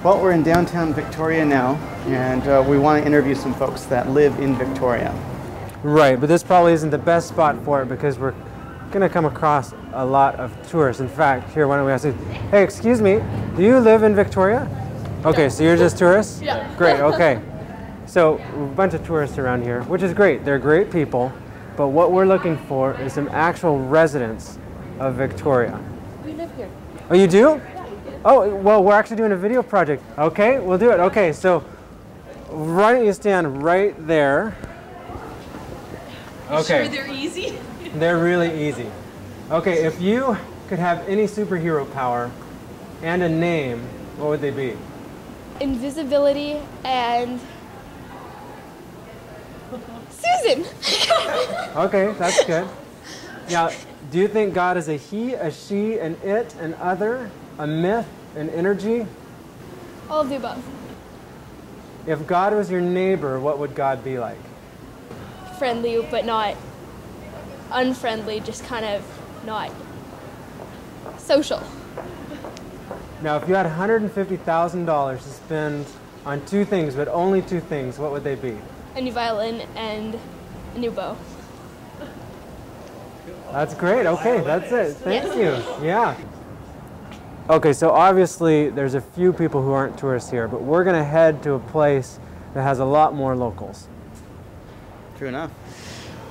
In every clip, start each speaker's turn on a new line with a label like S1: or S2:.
S1: Well, we're in downtown Victoria now, and we want to interview some folks that live in Victoria.
S2: Right, but this probably isn't the best spot for it because we're going to come across a lot of tourists. In fact, here, why don't we ask you, hey, excuse me, do you live in Victoria? Okay, so you're just tourists?
S3: Yeah.
S2: Great, okay. So, a bunch of tourists around here, which is great. They're great people, but what we're looking for is some actual residents of Victoria.
S3: We live here.
S2: Oh, you do? Oh, well, we're actually doing a video project. Okay, we'll do it. Okay, so why don't you stand right there? Okay.
S3: Sure they're easy?
S2: They're really easy. Okay, if you could have any superhero power and a name, what would they be?
S4: Invisibility and Susan.
S2: Okay, that's good. Now, do you think God is a he, a she, an it, an other, a myth, an energy?
S4: All of the above.
S2: If God was your neighbor, what would God be like?
S4: Friendly, but not unfriendly, just kind of not social.
S2: Now, if you had $150,000 to spend on two things, but only two things, what would they be?
S4: A new violin and a new bow.
S2: That's great. Okay, that's it. Thank you. Yeah. Okay, so obviously there's a few people who aren't tourists here, but we're going to head to a place that has a lot more locals.
S1: True enough.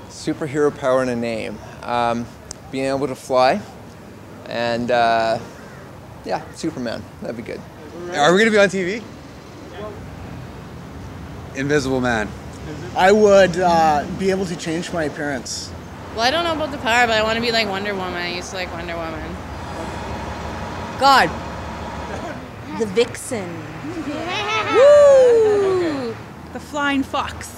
S5: Superhero power and a name. Being able to fly and yeah, Superman. That'd be good.
S6: Are we going to be on TV? Invisible Man.
S7: I would be able to change my appearance.
S3: Well, I don't know about the power, but I want to be like Wonder Woman. I used to like Wonder Woman.
S8: God. The Vixen.
S3: Woo! The Flying Fox.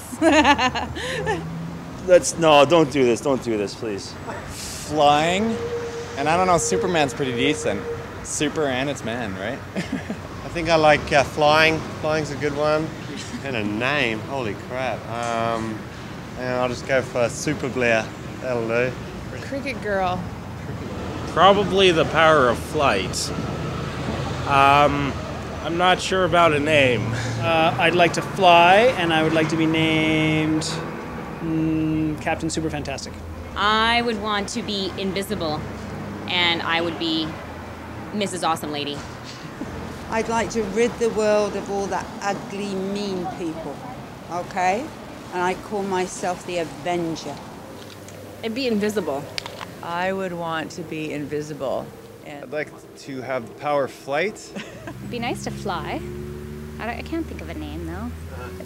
S9: No, don't do this. Don't do this, please.
S10: Flying, and I don't know, Superman's pretty decent. Super and it's man, right?
S11: I think I like flying. Flying's a good one. And a name, holy crap. And I'll just go for Super Blair. That'll do.
S3: Cricket Girl.
S12: Probably the power of flight. I'm not sure about a name.
S13: I'd like to fly, and I would like to be named Captain Super Fantastic.
S14: I would want to be invisible, and I would be Mrs. Awesome Lady.
S8: I'd like to rid the world of all that ugly, mean people, okay? And I call myself the Avenger.
S3: I'd be invisible.
S15: I would want to be invisible.
S6: I'd like to have the power of flight.
S16: It'd be nice to fly. I can't think of a name, though.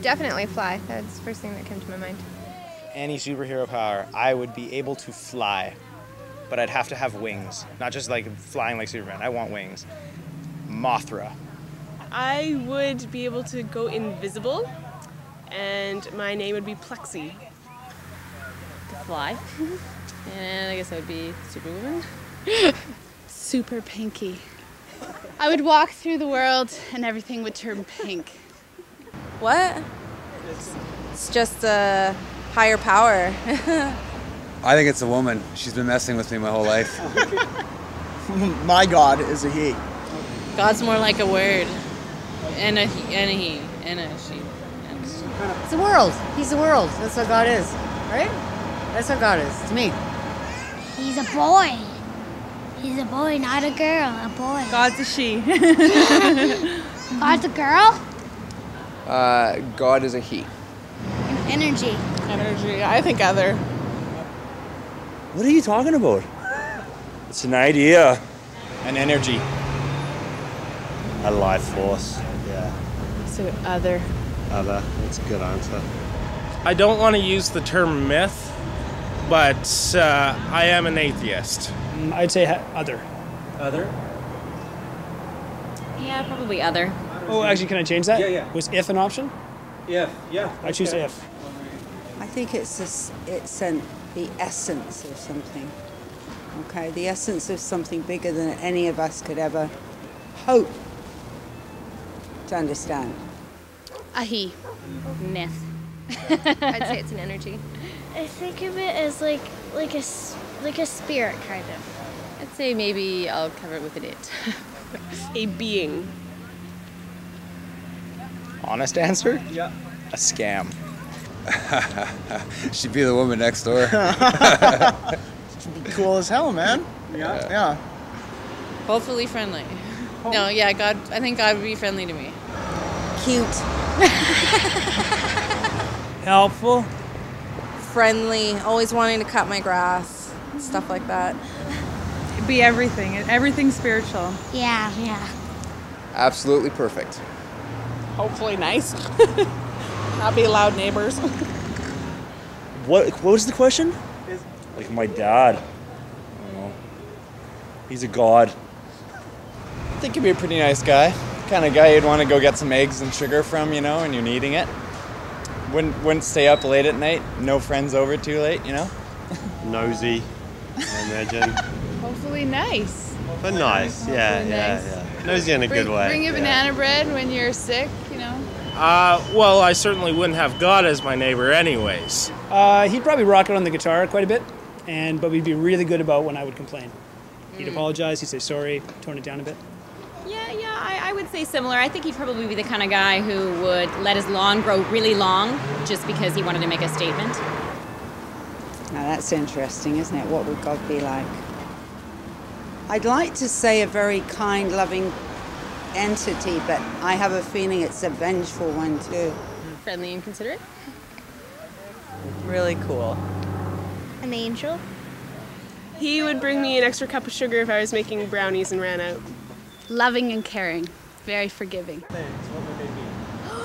S17: Definitely fly. That's the first thing that came to my mind.
S10: Any superhero power, I would be able to fly, but I'd have to have wings. Not just like flying like Superman. I want wings. Mothra.
S3: I would be able to go invisible, and my name would be Plexi.
S14: To fly.
S3: And I guess I would be Superwoman. Super Pinky.
S17: I would walk through the world and everything would turn pink.
S15: What? It's just a higher power.
S6: I think it's a woman. She's been messing with me my whole life.
S7: My God is a he.
S3: God's more like a word. And a he, and a he, and a she.
S8: It's the world. He's the world. That's what God is, right? That's what God is, to me.
S16: He's a boy. He's a boy, not a girl. A boy.
S15: God's a she.
S16: God's a girl?
S5: God is a he.
S16: Energy.
S3: Energy. I think other.
S9: What are you talking about? It's an idea.
S10: An energy.
S11: A life force, yeah.
S3: So other.
S11: Other, that's a good answer.
S12: I don't want to use the term myth, but I am an atheist.
S13: I'd say other.
S2: Other?
S14: Yeah, probably other.
S13: Oh, actually, can I change that?
S2: Yeah.
S13: Was if an option?
S2: If, yeah.
S13: I choose if.
S8: I think the essence of something, okay? The essence of something bigger than any of us could ever hope to understand.
S17: A he.
S16: Myth.
S17: I'd say it's an energy.
S4: I think of it as like a spirit, kind of.
S3: I'd say maybe I'll cover it with an it. A being.
S10: Honest answer?
S13: Yeah.
S10: A scam.
S6: She'd be the woman next door.
S7: Cool as hell, man.
S13: Yeah.
S7: Yeah.
S15: Hopefully friendly. No, yeah, God. I think God would be friendly to me.
S8: Cute.
S13: Helpful.
S15: Friendly. Always wanting to cut my grass. Stuff like that.
S18: Be everything. Everything spiritual.
S16: Yeah.
S5: Absolutely perfect.
S19: Hopefully nice. Not be loud neighbors.
S9: What was the question? Like my dad. I don't know. He's a god.
S10: I think he'd be a pretty nice guy. Kind of guy you'd want to go get some eggs and sugar from, you know, and you're needing it. Wouldn't stay up late at night. No friends over too late, you know.
S11: Nosy, I imagine.
S17: Hopefully nice.
S11: But nice, yeah. Nosy in a good way.
S17: Bring you banana bread when you're sick, you know.
S12: Well, I certainly wouldn't have God as my neighbor anyways.
S13: He'd probably rock it on the guitar quite a bit, but we'd be really good about when I would complain. He'd apologize, he'd say sorry, tone it down a bit.
S14: Yeah, I would say similar. I think he'd probably be the kind of guy who would let his lawn grow really long just because he wanted to make a statement.
S8: Now that's interesting, isn't it? What would God be like? I'd like to say a very kind, loving entity, but I have a feeling it's a vengeful one too.
S15: Friendly and considerate.
S19: Really cool.
S4: An angel.
S3: He would bring me an extra cup of sugar if I was making brownies and ran out.
S17: Loving and caring. Very forgiving.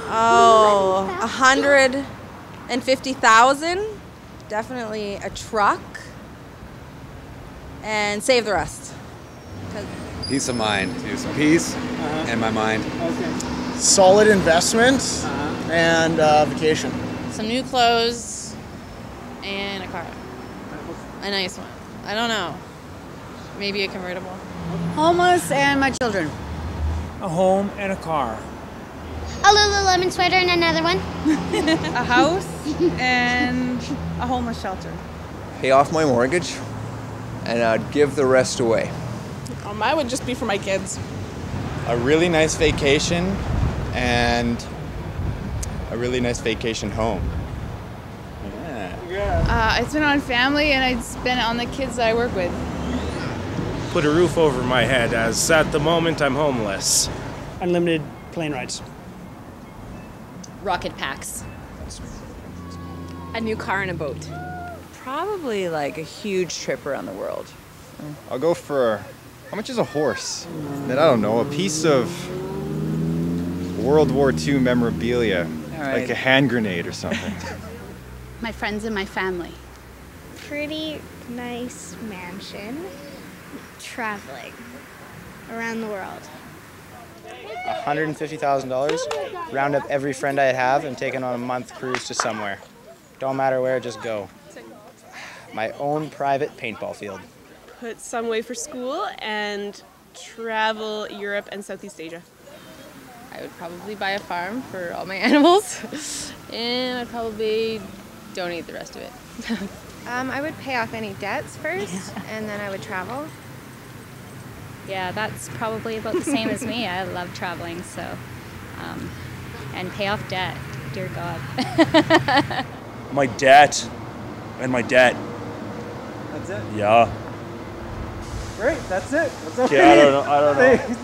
S15: Oh, 150,000. Definitely a truck. And save the rest.
S6: Peace of mind. Peace in my mind.
S13: Okay.
S7: Solid investment and vacation.
S15: Some new clothes and a car. A nice one. I don't know. Maybe a convertible.
S18: Homeless and my children.
S13: A home and a car.
S16: A Lululemon sweater and another one.
S18: A house and a homeless shelter.
S5: Pay off my mortgage, and I'd give the rest away.
S19: Mine would just be for my kids.
S10: A really nice vacation and a really nice vacation home. Yeah.
S17: I'd spend it on family and I'd spend it on the kids that I work with.
S12: Put a roof over my head, as at the moment I'm homeless.
S13: Unlimited plane rides.
S14: Rocket packs.
S15: A new car and a boat.
S19: Probably like a huge trip around the world.
S10: I'll go for, how much is a horse? I don't know, a piece of World War II memorabilia, like a hand grenade or something.
S17: My friends and my family.
S4: Pretty nice mansion. Traveling around the world.
S10: $150,000, round up every friend I have and take it on a month cruise to somewhere. Don't matter where, just go. My own private paintball field.
S3: Put some away for school and travel Europe and Southeast Asia.
S15: I would probably buy a farm for all my animals. And I'd probably donate the rest of it.
S4: I would pay off any debts first, and then I would travel.
S20: Yeah, that's probably about the same as me. I love traveling, so, and pay off debt, dear God.
S9: My debt. And my debt.
S2: That's it?
S9: Yeah.
S2: Great, that's it. That's okay.
S9: Okay, I don't know.
S2: Thanks.